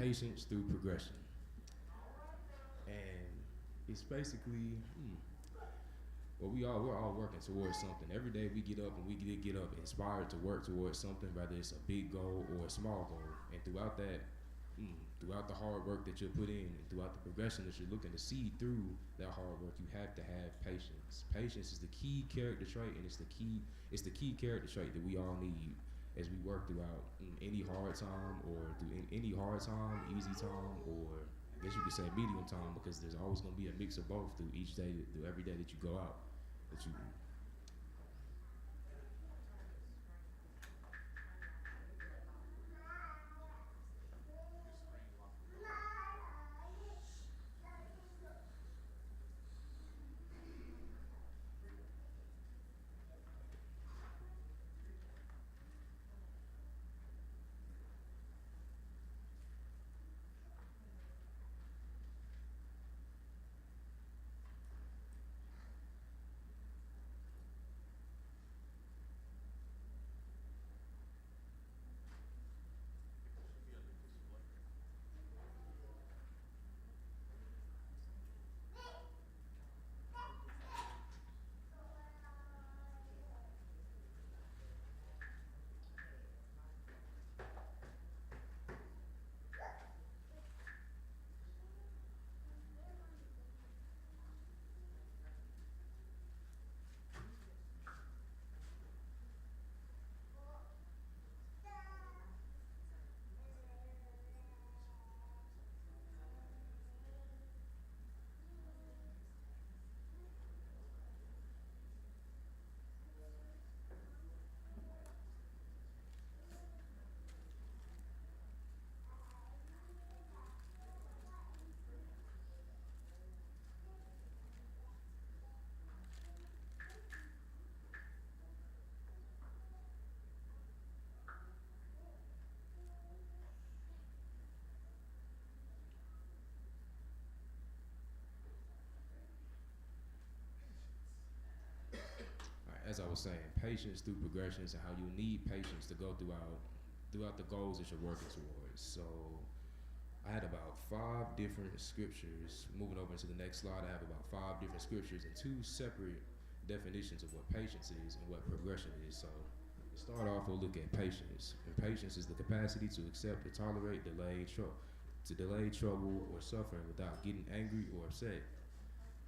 patience through progression. And it's basically, well, we're all working towards something. Every day we get up and we get up inspired to work towards something, whether it's a big goal or a small goal. And throughout that, throughout the hard work that you put in, and throughout the progression that you're looking to see through that hard work, you have to have patience. Patience is the key character trait, and it's the key character trait that we all need as we work throughout any hard time, or through any hard time, easy time, or I guess you could say medium time, because there's always going to be a mix of both through each day, through every day that you go out. That you As I was saying, patience through progressions, and how you need patience to go throughout the goals that you're working towards. So I had about 5 different scriptures. Moving over into the next slide, I have about 5 different scriptures and 2 separate definitions of what patience is and what progression is. So to start off, we'll look at patience. And patience is the capacity to accept or tolerate delay trouble or suffering without getting angry or upset.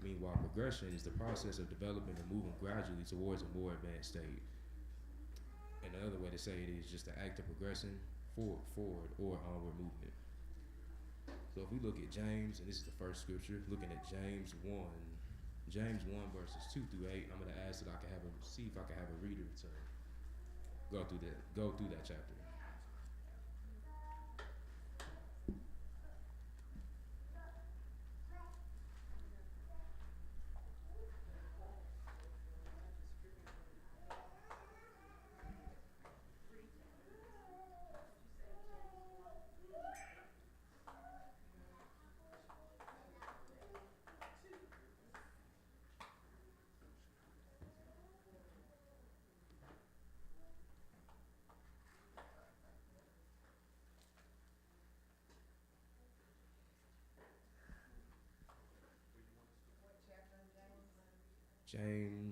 Meanwhile, progression is the process of developing and moving gradually towards a more advanced state. And another way to say it is just the act of progressing forward or onward movement. So if we look at James, and this is the first scripture, looking at James 1 verses 2 through 8, I'm going to ask that I can see if I can have a reader to go through that chapter.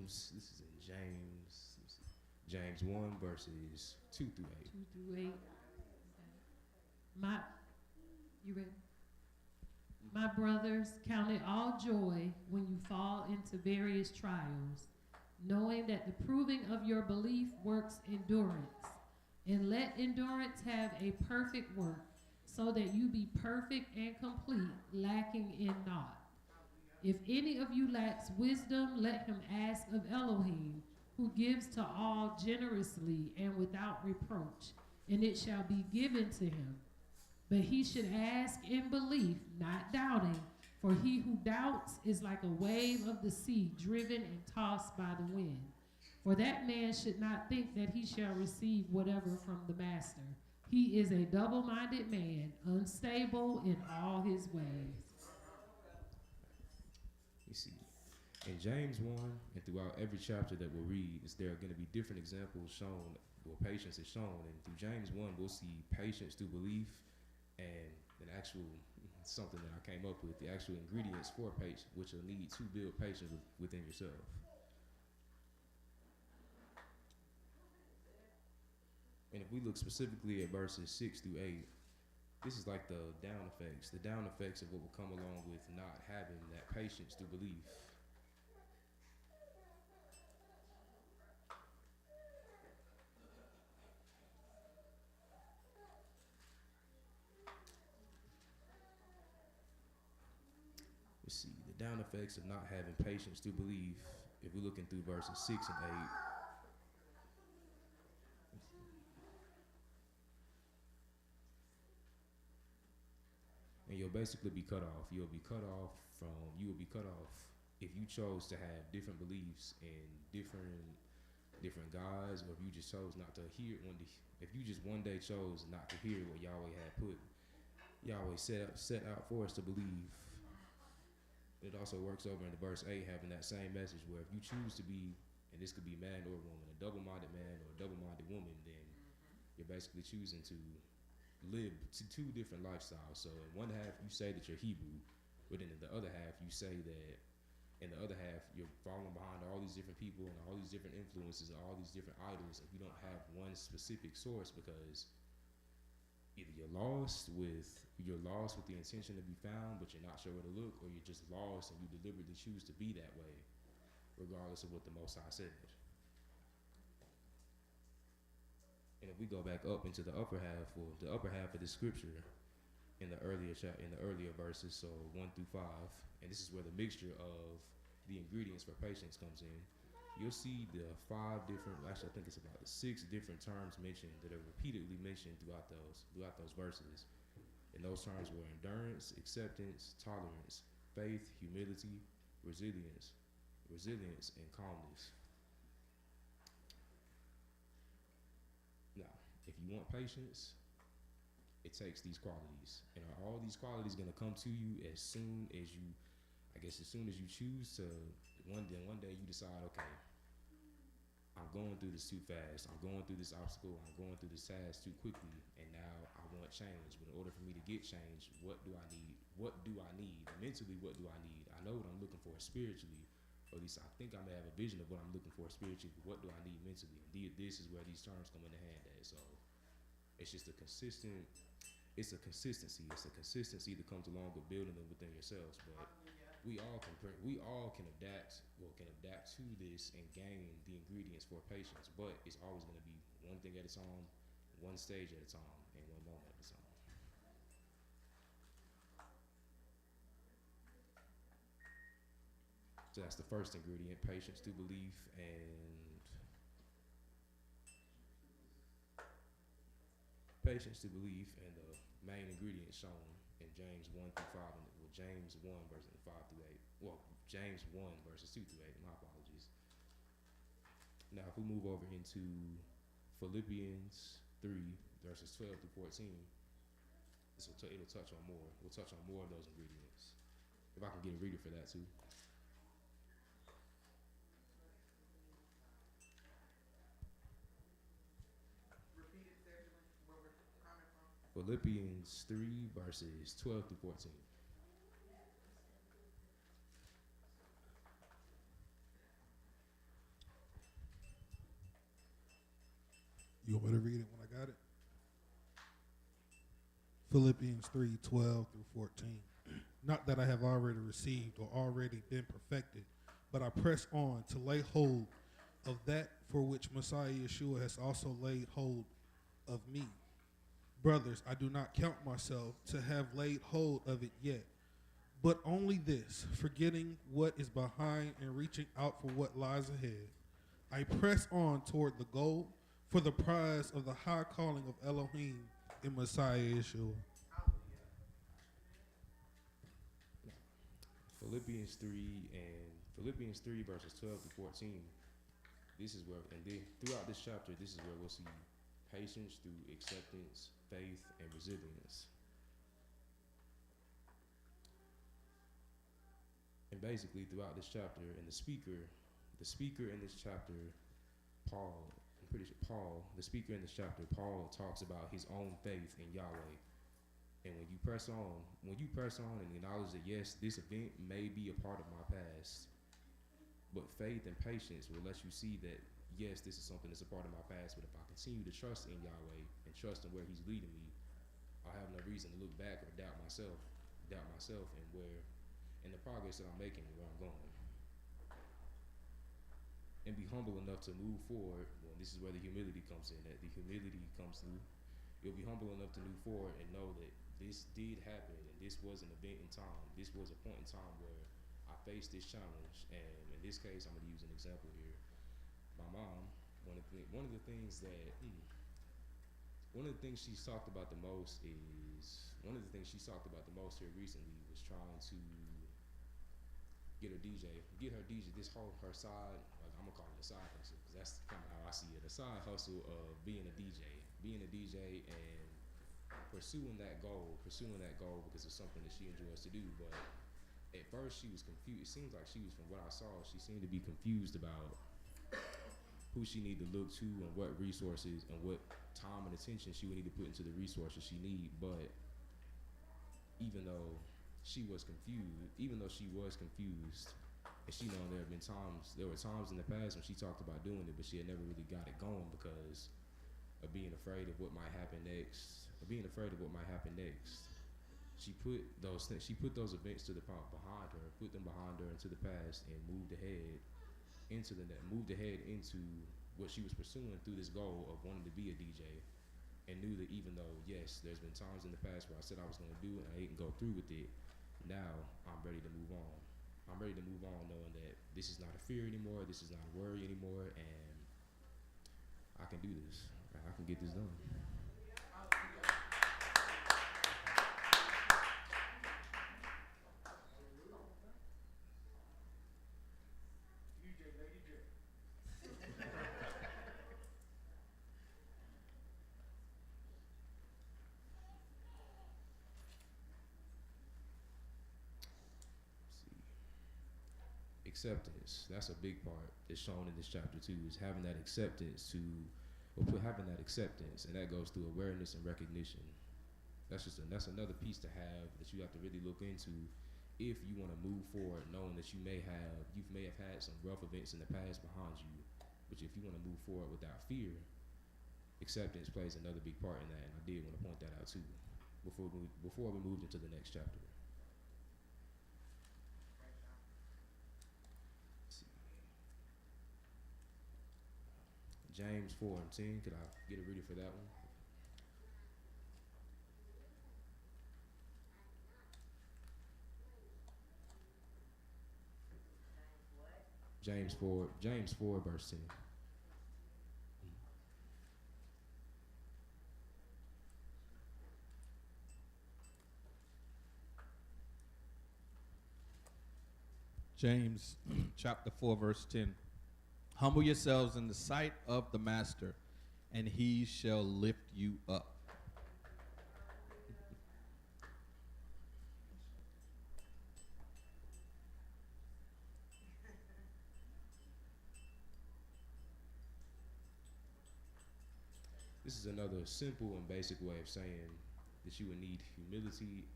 This is in James 1 verses 2 through 8. 2 through 8. You ready? My brothers, count it all joy when you fall into various trials, knowing that the proving of your belief works endurance. And let endurance have a perfect work, so that you be perfect and complete, lacking in naught. If any of you lacks wisdom, let him ask of Elohim, who gives to all generously and without reproach, and it shall be given to him. But he should ask in belief, not doubting, for he who doubts is like a wave of the sea, driven and tossed by the wind. For that man should not think that he shall receive whatever from the master. He is a double-minded man, unstable in all his ways. You see, in James 1 and throughout every chapter that we'll read, there are going to be different examples shown where patience is shown. And through James 1, we'll see patience through belief and an actual something that I came up with, the actual ingredients for patience, which you'll need to build patience within yourself. And if we look specifically at verses 6 through 8, this is like the down effects of what will come along with not having that patience through belief. Let's see, the down effects of not having patience through belief, if we're looking through verses 6 and 8. And you'll basically be cut off. You will be cut off if you chose to have different beliefs and different gods, or if you just chose not to hear if you just one day chose not to hear what Yahweh had put Yahweh set out for us to believe. It also works over in the verse 8, having that same message where if you choose to be, and this could be man or woman, a double-minded man or a double-minded woman, then you're basically choosing to live two different lifestyles. So in one half you say that you're Hebrew, but then in the other half you say that in the other half you're falling behind all these different people and all these different influences and all these different idols, and you don't have one specific source, because either you're lost with the intention to be found, but you're not sure where to look, or you're just lost and you deliberately choose to be that way, regardless of what the Most High said. And if we go back up into the upper half of the scripture, in the earlier verses, so 1 through 5, and this is where the mixture of the ingredients for patience comes in. You'll see the 5 different, actually I think it's about 6 different terms mentioned that are repeatedly mentioned throughout those verses. And those terms were endurance, acceptance, tolerance, faith, humility, resilience, and calmness. Now, if you want patience, it takes these qualities. And are all these qualities going to come to you as soon as you choose to, one day you decide, okay, I'm going through this too fast, I'm going through this obstacle, I'm going through this task too quickly, and now I want change. But in order for me to get change, what do I need? Mentally, what do I need? I know what I'm looking for spiritually, or at least I think I may have a vision of what I'm looking for spiritually, but what do I need mentally? And this is where these terms come into hand at. So it's just a consistency. It's a consistency that comes along with building them within yourselves. But we all can adapt to this and gain the ingredients for patience. But it's always going to be one thing at a time, one stage at a time, and one moment at a time. So that's the first ingredient: patience through belief. And patience through belief, and the main ingredient shown in James 1 through 5, James 1 verses 5 through 8. Well, James 1 verses 2 through 8. My apologies. Now, if we move over into Philippians 3 verses 12 through 14, it'll touch on more. We'll touch on more of those ingredients. If I can get a reader for that too. Philippians 3 verses 12 through 14. You want me to read it when I got it? Philippians 3, 12 through 14. Not that I have already received or already been perfected, but I press on to lay hold of that for which Messiah Yeshua has also laid hold of me. Brothers, I do not count myself to have laid hold of it yet, but only this, forgetting what is behind and reaching out for what lies ahead. I press on toward the goal for the prize of the high calling of Elohim in Messiah Yeshua. Philippians 3 verses 12 to 14. This is where, and then throughout this chapter, this is where we'll see patience through acceptance, faith, and resilience. And basically throughout this chapter, and the speaker in this chapter, Paul, the speaker in this chapter, Paul, talks about his own faith in Yahweh. And when you press on and acknowledge that yes, this event may be a part of my past, but faith and patience will let you see that yes, this is something that's a part of my past. But if I continue to trust in Yahweh and trust in where He's leading me, I have no reason to look back or doubt myself and where and the progress that I'm making and where I'm going. And be humble enough to move forward. Well, this is where the humility comes in. That the humility comes through. You'll be humble enough to move forward and know that this did happen, and this was an event in time. This was a point in time where I faced this challenge. And in this case, I'm going to use an example here. My mom, one of the things she's talked about the most here recently was trying to get her side, like I'm gonna call it a side hustle, because that's kind of how I see it, a side hustle of being a DJ and pursuing that goal because it's something that she enjoys to do. But at first she was confused. It seems like she was, from what I saw, she seemed to be confused about who she needed to look to and what resources and what time and attention she would need to put into the resources she need. But even though she was confused, and she know there were times in the past when she talked about doing it, but she had never really got it going because of being afraid of what might happen next. She put those events behind her into the past, and moved ahead into what she was pursuing through this goal of wanting to be a DJ. And knew that even though, yes, there's been times in the past where I said I was going to do it and I didn't go through with it, now I'm ready to move on. Knowing that this is not a fear anymore, this is not a worry anymore, and I can do this. I can get this done. Acceptance. That's a big part that's shown in this chapter too, is having that acceptance and that goes through awareness and recognition. That's another piece to have that you have to really look into if you want to move forward, knowing that you may have had some rough events in the past behind you, but if you want to move forward without fear, acceptance plays another big part in that, and I did want to point that out too before we moved into the next chapter. James 4:10. Could I get a reader for that one? James 4 verse 10. James chapter 4 verse 10. Humble yourselves in the sight of the master, and he shall lift you up. This is another simple and basic way of saying that you would need humility,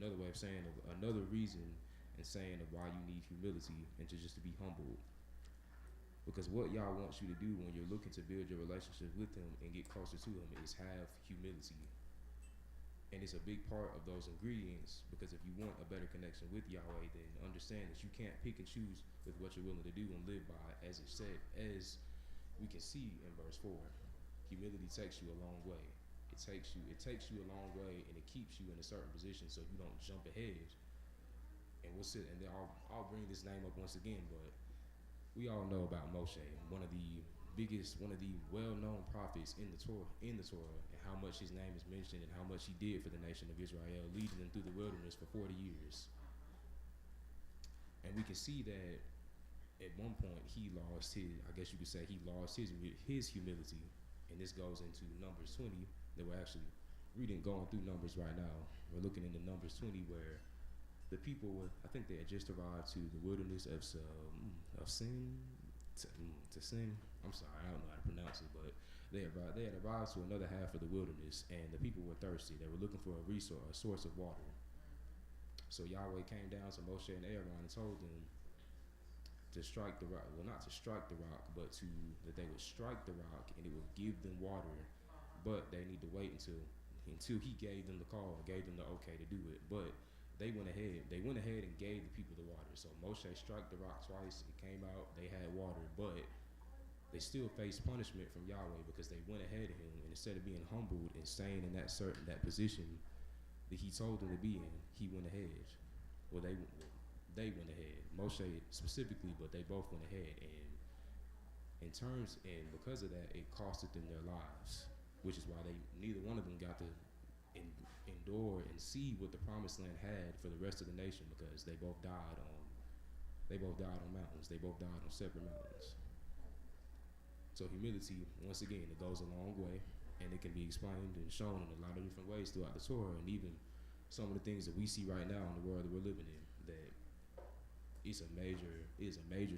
another way of saying, another reason and saying of why you need humility and just to be humbled. Because what Yah wants you to do when you're looking to build your relationship with Him and get closer to Him is have humility. And it's a big part of those ingredients, because if you want a better connection with Yahweh, then understand that you can't pick and choose with what you're willing to do and live by, as we can see in verse 4. Humility takes you a long way. It takes you a long way, and it keeps you in a certain position so you don't jump ahead. And then I'll bring this name up once again, but we all know about Moshe, one of the well-known prophets in the Torah, and how much his name is mentioned and how much he did for the nation of Israel, leading them through the wilderness for 40 years. And we can see that at one point he lost his humility. And this goes into Numbers 20 that we're actually going through Numbers right now. We're looking into Numbers 20 where the people I think they had just arrived to the wilderness of Sin. I'm sorry, I don't know how to pronounce it, but They had arrived to another half of the wilderness, and the people were thirsty. They were looking for a resource, a source of water. So Yahweh came down to Moshe and Aaron and told them to strike the rock. Well, not to strike the rock, but that they would strike the rock and it would give them water. But they need to wait until he gave them the call, gave them the okay to do it. But they went ahead. They went ahead and gave the people the water. So Moshe struck the rock twice. It came out. They had water, but they still faced punishment from Yahweh because they went ahead of him, and instead of being humbled and staying in that position that he told them to be in, he went ahead. Well, they went ahead. Moshe specifically, but they both went ahead, and because of that, it costed them their lives, which is why neither one of them got to endure and see what the promised land had for the rest of the nation, because they both died on mountains. They both died on separate mountains. So humility, once again, it goes a long way, and it can be explained and shown in a lot of different ways throughout the Torah, and even some of the things that we see right now in the world that we're living in, that is a major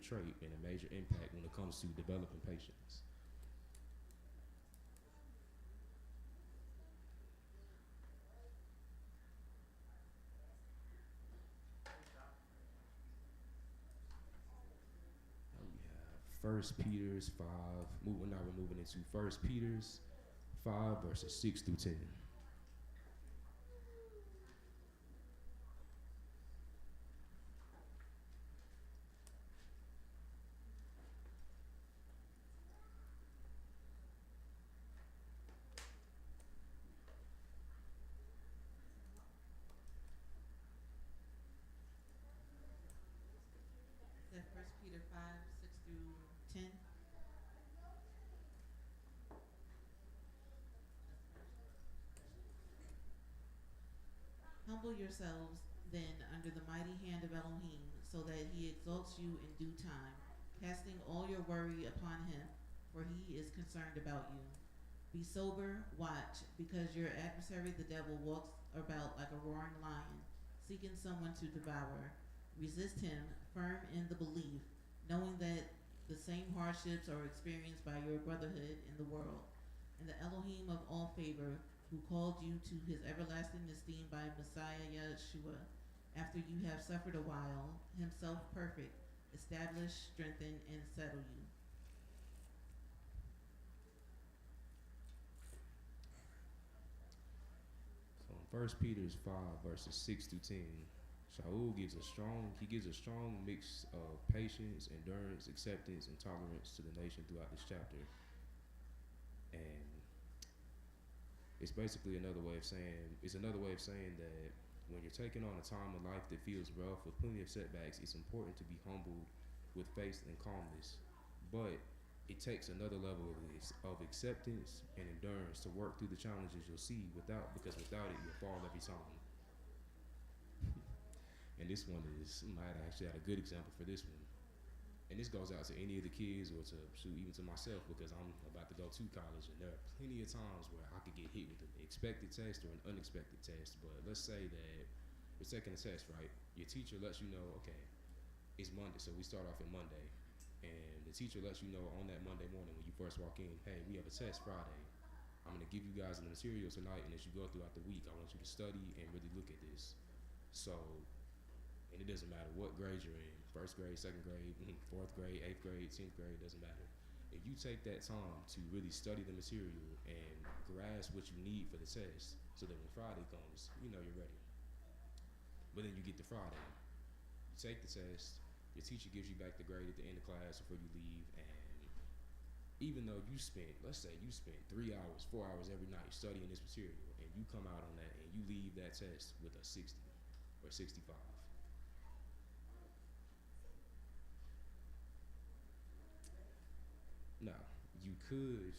trait and a major impact when it comes to developing patience. First Peter's 5. Now we're moving into First Peter's 5 verses 6 through 10. That First Peter 5, 6 through 10. Humble yourselves then under the mighty hand of Elohim, so that he exalts you in due time, casting all your worry upon him, for he is concerned about you. Be sober, watch, because your adversary the devil walks about like a roaring lion, seeking someone to devour. Resist him, firm in the belief, knowing that the same hardships are experienced by your brotherhood in the world. And the Elohim of all favor, who called you to his everlasting esteem by Messiah Yeshua, after you have suffered a while, himself perfect, establish, strengthen, and settle you. So in 1 Peter's 5 verses 6 through 10, Shaul gives a strong mix of patience, endurance, acceptance, and tolerance to the nation throughout this chapter. And it's basically another way of saying that when you're taking on a time of life that feels rough with plenty of setbacks, it's important to be humbled with faith and calmness. But it takes another level of acceptance and endurance to work through the challenges you'll see because without it, you'll fall every time. And this one I actually had a good example for this one. And this goes out to any of the kids or even to myself, because I'm about to go to college, and there are plenty of times where I could get hit with an expected test or an unexpected test. But let's say that you're taking a test, right? Your teacher lets you know, okay, it's Monday, so we start off on Monday. And the teacher lets you know on that Monday morning when you first walk in, hey, we have a test Friday. I'm gonna give you guys the material tonight, and as you go throughout the week, I want you to study and really look at this. So, and it doesn't matter what grade you're in, 1st grade, 2nd grade, 4th grade, 8th grade, 10th grade, doesn't matter. If you take that time to really study the material and grasp what you need for the test, so that when Friday comes, you know you're ready. But then you get to Friday, you take the test, your teacher gives you back the grade at the end of class before you leave, and even though let's say you spent 3 hours, 4 hours every night studying this material, and you come out on that and you leave that test with a 60 or 65. Now, you could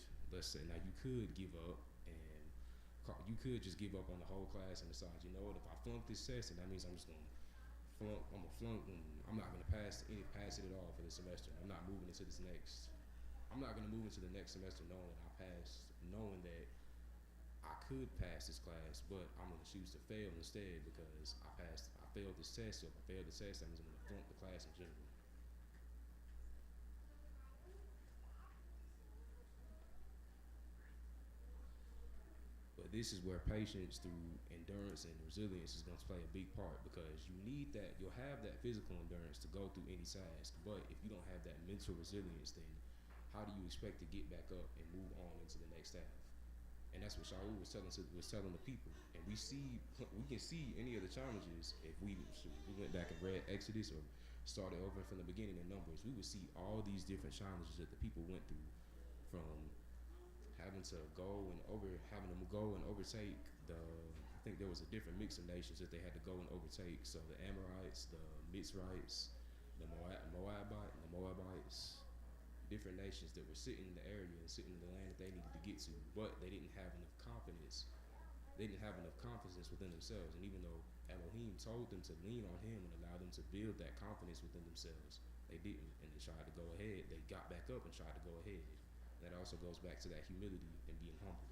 give up, and you could just give up on the whole class and decide, you know what, if I flunk this test, and that means I'm just going to flunk, I'm not going to pass it at all for this semester. I'm not going to move into the next semester knowing that I could pass this class, but I'm going to choose to fail instead because I failed this test. So if I fail the test, that means I'm going to flunk the class in general. this is where patience through endurance and resilience is going to play a big part, because you need that. You'll have that physical endurance to go through any task, but if you don't have that mental resilience, then how do you expect to get back up and move on into the next half? And that's what Shaul was telling the people. And we can see any of the challenges if we went back and read Exodus or started over from the beginning in Numbers. We would see all these different challenges that the people went through, from having to go and overtake the. I think there was a different mix of nations that they had to go and overtake. So the Amorites, the Mitzrites, the Moabites, different nations that were sitting in the area and sitting in the land that they needed to get to, but they didn't have enough confidence. They didn't have enough confidence within themselves. And even though Elohim told them to lean on him and allow them to build that confidence within themselves, they didn't, and they tried to go ahead. They got back up and tried to go ahead. That also goes back to that humility and being humble.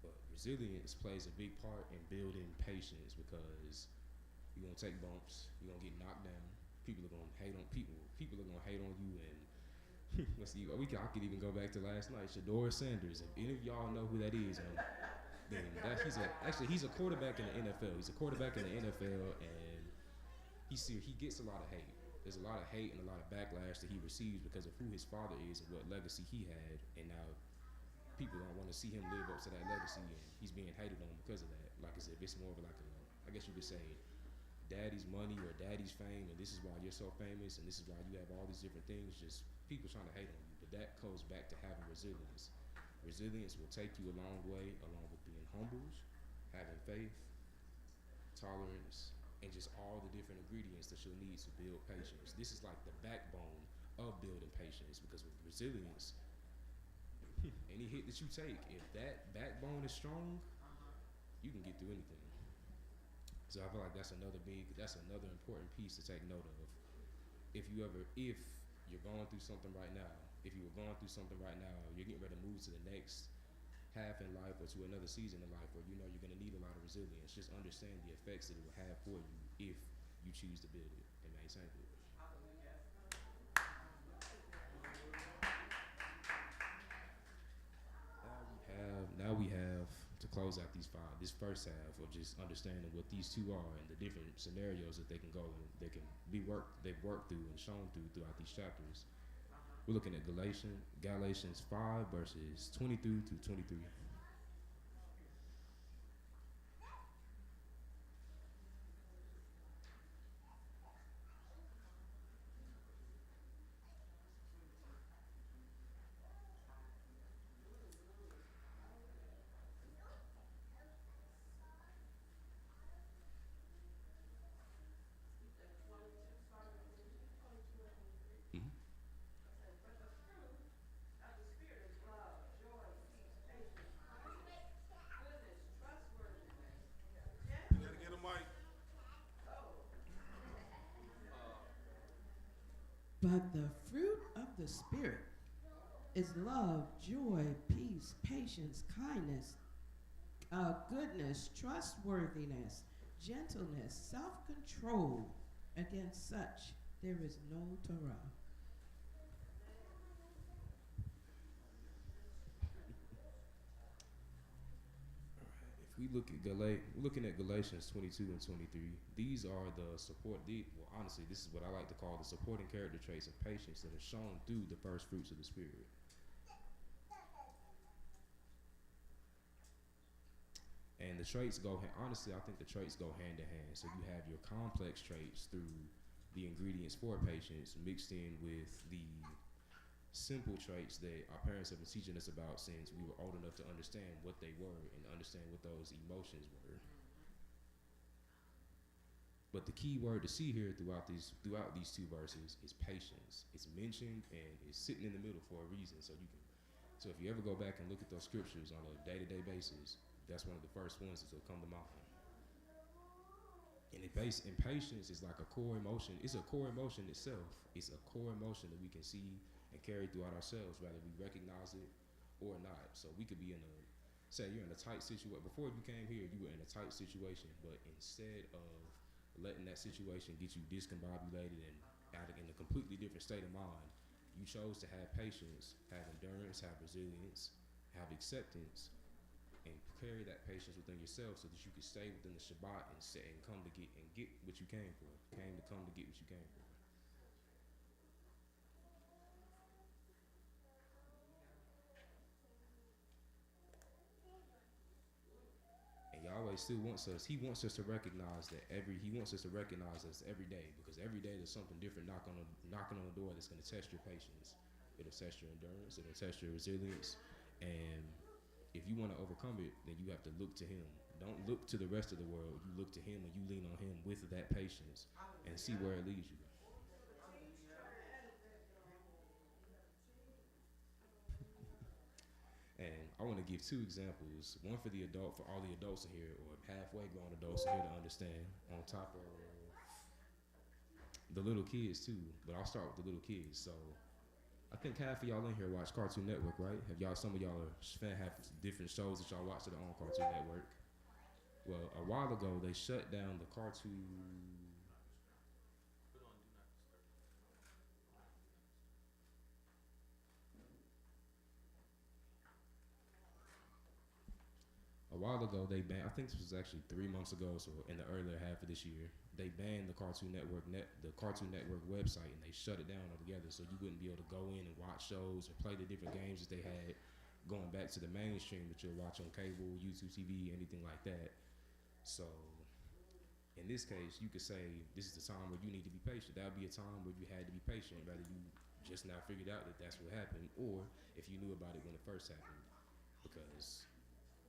But resilience plays a big part in building patience, because you're gonna take bumps, you're gonna get knocked down. People are gonna hate on people. People are gonna hate on you, and let's see. I could even go back to last night. Shador Sanders. If any of y'all know who that is, then he's a quarterback in the NFL. He's a quarterback in the NFL, and he gets a lot of hate. There's a lot of hate and a lot of backlash that he receives because of who his father is and what legacy he had, and now people don't want to see him live up to that legacy, and he's being hated on because of that. Like I said, it's more of like I guess you could say, daddy's money or daddy's fame, and this is why you're so famous, and this is why you have all these different things. Just people trying to hate on you, but that goes back to having resilience. Resilience will take you a long way, along with being humble, having faith, tolerance, and just all the different ingredients that you'll need to build patience. This is like the backbone of building patience, because with resilience, any hit that you take, if that backbone is strong, you can get through anything. So I feel like that's another important piece to take note of. If you're going through something right now, you're getting ready to move to the next half in life or to another season in life where you know you're going to need a lot of resilience. Just understand the effects that it will have for you if you choose to build it and maintain it. Now we have to close out this first half of just understanding what these two are and the different scenarios that they can go and they've worked through and shown throughout these chapters. We're looking at Galatians 5 verses 22 to 23. But the fruit of the Spirit is love, joy, peace, patience, kindness, goodness, trustworthiness, gentleness, self-control. Against such there is no Torah. If we looking at Galatians 22 and 23, these are the honestly, this is what I like to call the supporting character traits of patience that are shown through the first fruits of the Spirit. And the traits honestly, I think the traits go hand in hand. So you have your complex traits through the ingredients for patience mixed in with the simple traits that our parents have been teaching us about since we were old enough to understand what they were and understand what those emotions were. But the key word to see here throughout these two verses is patience. It's mentioned and it's sitting in the middle for a reason. So if you ever go back and look at those scriptures on a day-to-day basis, that's one of the first ones that will come to mind. And patience is like a core emotion. It's a core emotion itself. It's a core emotion that we can see and carry throughout ourselves, whether we recognize it or not. So we could be say you're in a tight situation. Before you came here, you were in a tight situation, but instead of letting that situation get you discombobulated and in a completely different state of mind, you chose to have patience, have endurance, have resilience, have acceptance, and carry that patience within yourself so that you can stay within the Shabbat and say and come to get what you came for. Came to come to get what you came for. And Yahweh still wants us. He wants us to recognize that he wants us to recognize us every day, because every day there's something different knocking on the door that's going to test your patience. It'll test your endurance. It'll test your resilience. And if you want to overcome it, then you have to look to Him. Don't look to the rest of the world. You look to Him and you lean on Him with that patience and see where it leads you. And I want to give two examples. One for all the adults in here, or halfway grown adults in here to understand, on top of the little kids too. But I'll start with the little kids. So I think half of y'all in here watch Cartoon Network, right? Some of y'all have different shows that y'all watch that are on Cartoon Network. Well, a while ago they shut down the cartoon. A while ago they banned. I think this was actually 3 months ago, so in the earlier half of this year, they banned the Cartoon Network website, and they shut it down altogether. So you wouldn't be able to go in and watch shows or play the different games that they had going back to the mainstream that you'll watch on cable, YouTube TV, anything like that. So in this case, you could say this is the time where you need to be patient. That would be a time where you had to be patient, whether you just now figured out that that's what happened, or if you knew about it when it first happened. Because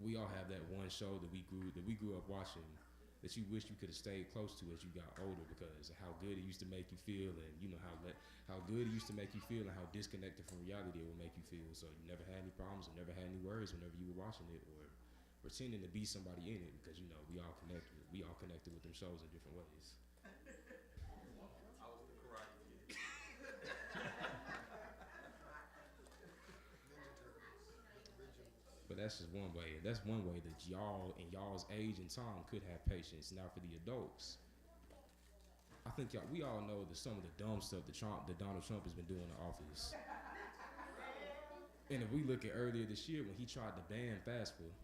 we all have that one show that we grew up watching that you wish you could have stayed close to as you got older, because of how good it used to make you feel, and you know how good it used to make you feel, and how disconnected from reality it would make you feel. So you never had any problems or never had any worries whenever you were watching it or pretending to be somebody in it, because we all connected with them shows in different ways. But that's just one way. That's one way that y'all in y'all's age and time could have patience. Now for the adults, I think we all know that some of the dumb stuff that Donald Trump has been doing in office. And if we look at earlier this year when he tried to ban fast food,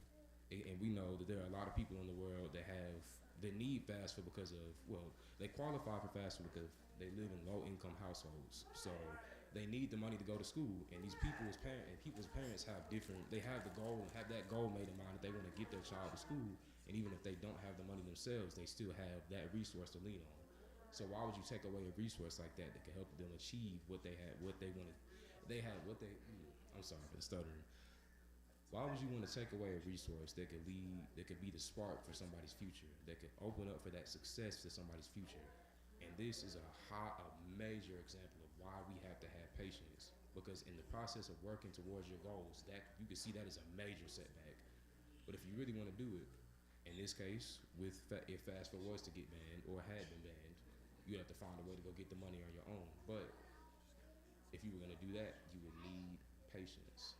and we know that there are a lot of people in the world that need fast food because of, they qualify for fast food because they live in low income households. So they need the money to go to school, and people's parents have the goal and have that goal made in mind that they want to get their child to school, and even if they don't have the money themselves, they still have that resource to lean on. So why would you take away a resource like that can help them achieve what they had, what they wanted? I'm sorry for the stuttering. Why would you want to take away a resource that could be the spark for somebody's future, that could open up for that success to somebody's future? And this is a major example of why we have to have patience, because in the process of working towards your goals, that you can see that as a major setback. But if you really want to do it, in this case, if fast food was to get banned or had been banned, you'd have to find a way to go get the money on your own. But if you were going to do that, you would need patience.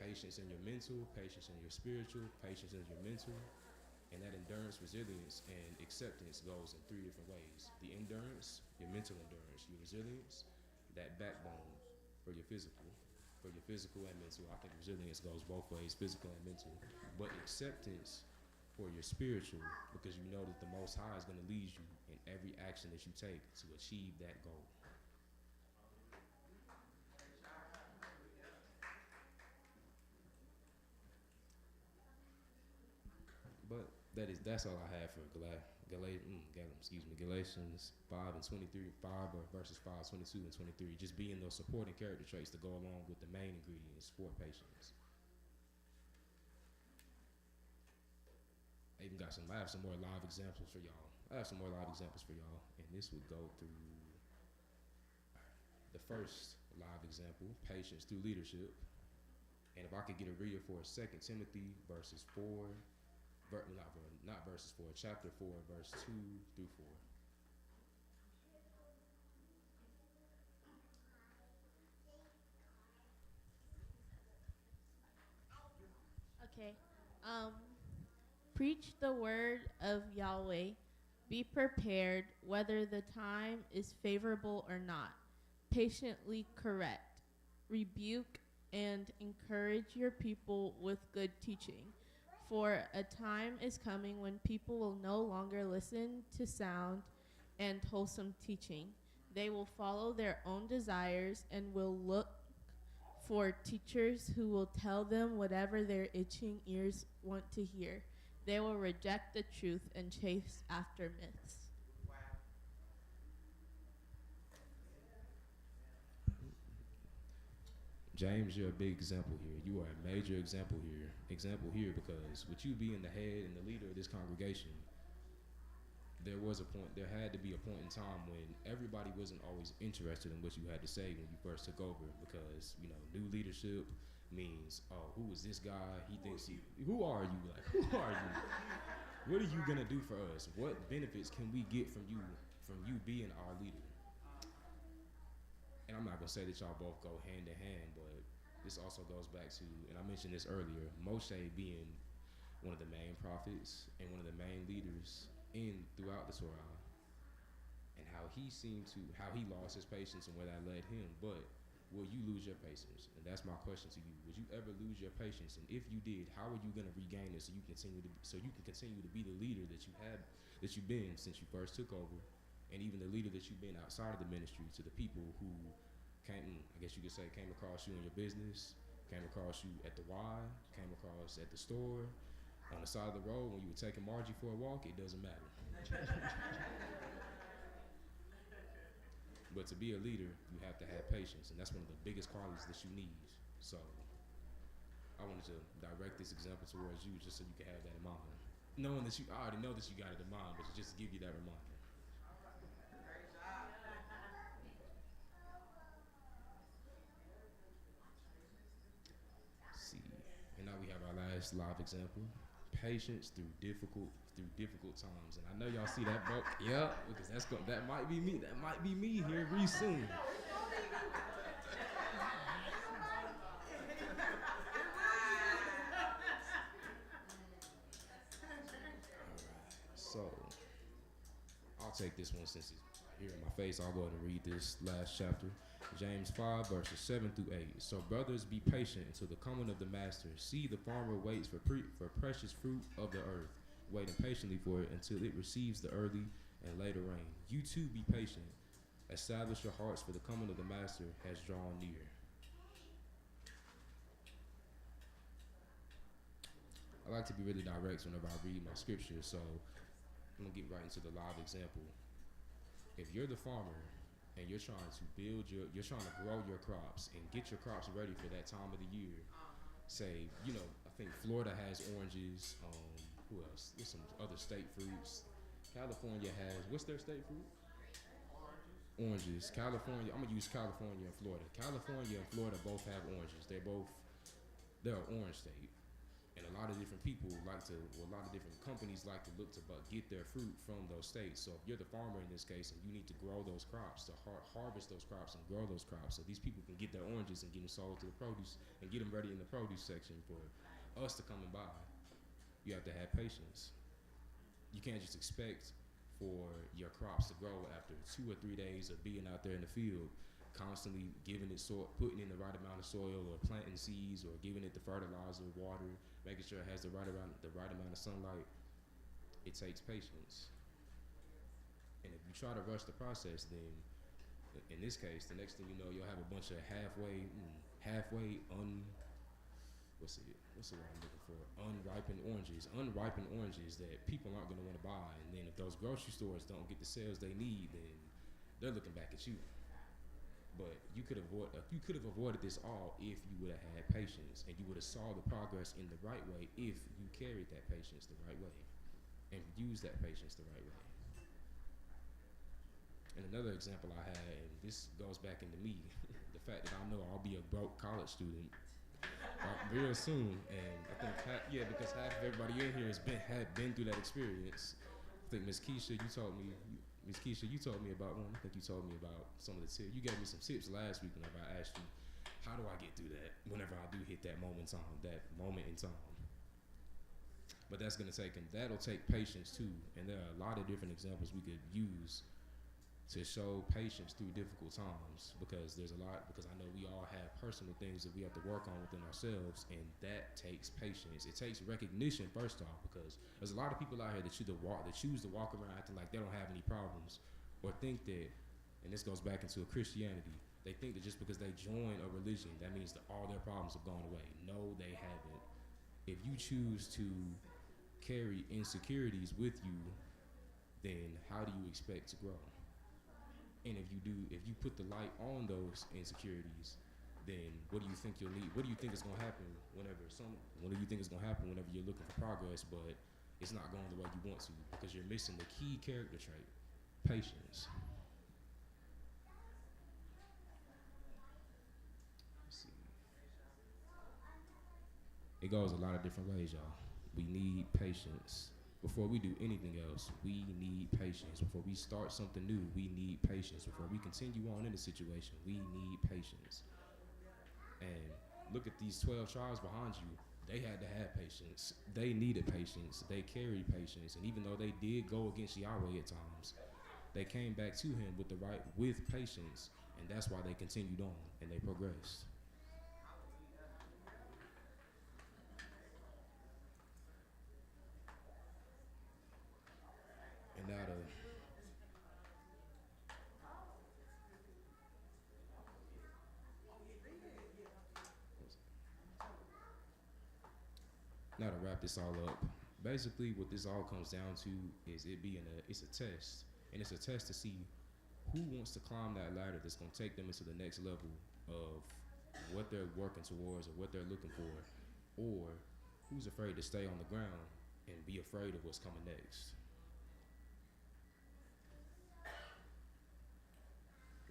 Patience in your mental, patience in your spiritual, patience in your mental. And that endurance, resilience, and acceptance goes in 3 different ways. The endurance, your mental endurance, your resilience, that backbone for your physical and mental. I think resilience goes both ways, physical and mental. But acceptance for your spiritual, because you know that the Most High is going to lead you in every action that you take to achieve that goal. But that's all I have for Galatians 5 verses 5, 22 and 23. Just being those supporting character traits to go along with the main ingredients for patience. I have some more live examples for y'all. And this would go through the first live example, patience through leadership. And if I could get a reader for 2 Timothy chapter 4, verse 2 through 4. Okay. Preach the word of Yahweh. Be prepared whether the time is favorable or not. Patiently correct, rebuke, and encourage your people with good teaching. For a time is coming when people will no longer listen to sound and wholesome teaching. They will follow their own desires and will look for teachers who will tell them whatever their itching ears want to hear. They will reject the truth and chase after myths. James, you're a big example here. You are a major example here. Example here because with you being the head and the leader of this congregation, there had to be a point in time when everybody wasn't always interested in what you had to say when you first took over because, new leadership means, oh, who is this guy? Who are you? Like, who are you? What are you gonna do for us? What benefits can we get from you being our leader? And I'm not gonna say that y'all both go hand in hand, but this also goes back to, and I mentioned this earlier, Moshe being one of the main prophets and one of the main leaders throughout the Torah, and how he lost his patience and where that led him. But will you lose your patience? And that's my question to you. Would you ever lose your patience? And if you did, how are you going to regain it so you can continue to be the leader that you've been since you first took over, and even the leader that you've been outside of the ministry to the people who came across you in your business, came across you at the Y, came across at the store, on the side of the road when you were taking Margie for a walk. It doesn't matter. But to be a leader, you have to have patience, and that's one of the biggest qualities that you need. So I wanted to direct this example towards you just so you can have that in mind. Knowing that I already know that you got it in mind, but just to give you that reminder. See, and now we have our last live example. Patience through difficult times, and I know y'all see that book. Yep, because that might be me. That might be me here very soon. So I'll take this one since it's here in my face. I'll go ahead and read this last chapter. James 5 verses 7 through 8. So brothers, be patient until the coming of the master. See, the farmer waits for precious fruit of the earth, waiting patiently for it until it receives the early and later rain. You too be patient. Establish your hearts, for the coming of the master has drawn near. I like to be really direct whenever I read my scripture, so I'm gonna get right into the live example. If you're the farmer and you're trying to grow your crops and get your crops ready for that time of the year, say, I think Florida has oranges. Who else? There's some other state fruits. California has, what's their state fruit? Oranges. California, I'm gonna use California and Florida. California and Florida both have oranges. They're an orange state. And a lot of different companies like to look to get their fruit from those states. So if you're the farmer in this case and you need to grow those crops, to harvest those crops and grow those crops, so these people can get their oranges and get them sold to the produce and get them ready in the produce section for us to come and buy, you have to have patience. You can't just expect for your crops to grow after 2 or 3 days of being out there in the field, constantly giving it putting in the right amount of soil, or planting seeds, or giving it the fertilizer, water, making sure it has the right amount of sunlight. It takes patience. And if you try to rush the process, then in this case, the next thing you know, you'll have a bunch of what's the word I'm looking for? Unripened oranges that people aren't going to want to buy. And then if those grocery stores don't get the sales they need, then they're looking back at you. But you could have avoided this all if you would have had patience, and you would have saw the progress in the right way if you carried that patience the right way and used that patience the right way. And another example I had, and this goes back into me, the fact that I know I'll be a broke college student real soon, and I think because half of everybody in here had been through that experience. I think Miss Keisha, you told me about one. I think you told me about some of the tips. You gave me some tips last week whenever I asked you, how do I get through that whenever I do hit that moment in time. But that'll take patience too. And there are a lot of different examples we could use to show patience through difficult times, because there's a lot, because I know we all have personal things that we have to work on within ourselves, and that takes patience. It takes recognition first off, because there's a lot of people out here that choose to walk around acting like they don't have any problems, or think that, and this goes back into a Christianity, they think that just because they join a religion, that means that all their problems have gone away. No, they haven't. If you choose to carry insecurities with you, then how do you expect to grow? And if you put the light on those insecurities, then what do you think you'll need? What do you think is going to happen what do you think is going to happen whenever you're looking for progress, but it's not going the way you want to, because you're missing the key character trait, patience. Let's see. It goes a lot of different ways, y'all. We need patience. Before we do anything else, we need patience. Before we start something new, we need patience. Before we continue on in the situation, we need patience. And look at these 12 tribes behind you. They had to have patience. They needed patience. They carried patience. And even though they did go against Yahweh at times, they came back to him with patience. And that's why they continued on and they progressed. And now to wrap this all up, basically what this all comes down to is it's a test. And it's a test to see who wants to climb that ladder that's going to take them into the next level of what they're working towards or what they're looking for, or who's afraid to stay on the ground and be afraid of what's coming next.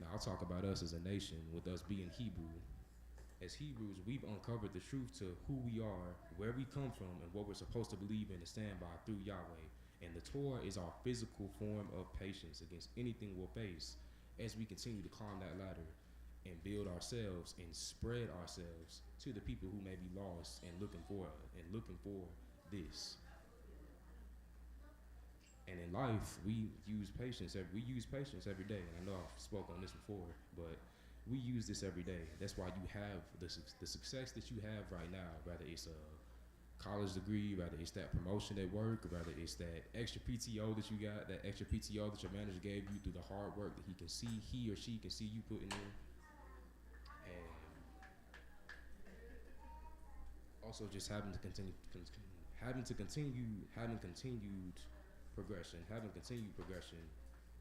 Now, I'll talk about us as a nation, with us being Hebrew. As Hebrews, we've uncovered the truth to who we are, where we come from, and what we're supposed to believe in and stand by through Yahweh. And the Torah is our physical form of patience against anything we'll face as we continue to climb that ladder and build ourselves and spread ourselves to the people who may be lost and looking for this. And in life, we use patience every day. And I know I've spoke on this before, but we use this every day. That's why you have the success that you have right now, whether it's a college degree, whether it's that promotion at work, whether it's that extra PTO that you got, that extra PTO that your manager gave you through the hard work that he or she can see you putting in. And also just having continued progression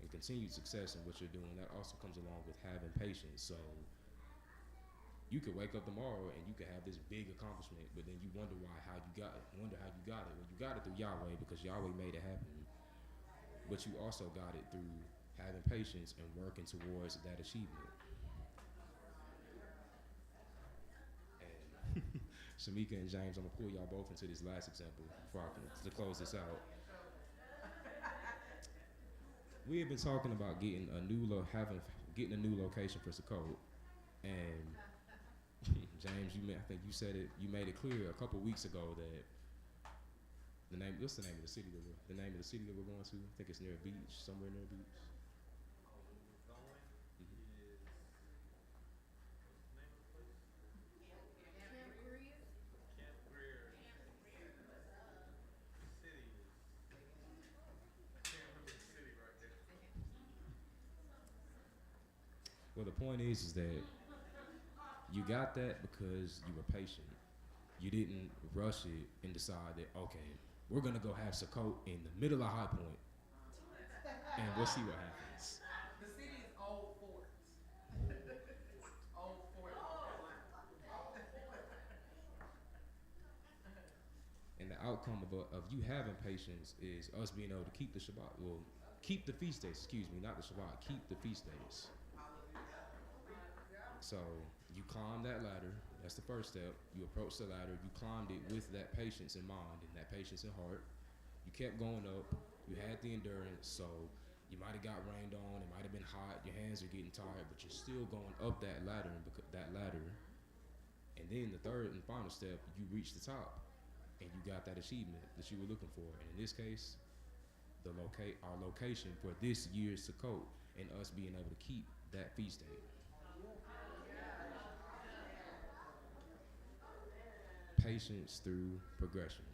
and continued success in what you're doing. That also comes along with having patience. So you could wake up tomorrow and you could have this big accomplishment, but then you wonder how you got it. Well, you got it through Yahweh, because Yahweh made it happen. But you also got it through having patience and working towards that achievement. And Shamika and James, I'm gonna pull y'all both into this last example to close this out. We have been talking about getting a new location for Sukkot, and James, I think you said it. You made it clear a couple weeks ago that what's the name of the city that we're going to? I think it's near a beach, somewhere near a beach. Well, the point is that you got that because you were patient. You didn't rush it and decide that, okay, we're going to go have Sukkot in the middle of High Point, and we'll see what happens. The city is Old Fort. Old Fort. And the outcome of you having patience is us being able to keep the Shabbat. Well, keep the feast days, not the Shabbat, keep the feast days. So you climb that ladder. That's the first step. You approach the ladder. You climbed it with that patience in mind and that patience in heart. You kept going up. You had the endurance. So you might have got rained on. It might have been hot. Your hands are getting tired, but you're still going up that ladder. And then the third and final step, you reach the top, and you got that achievement that you were looking for. And in this case, our location for this year's Sukkot and us being able to keep that feast day. Patience through progression.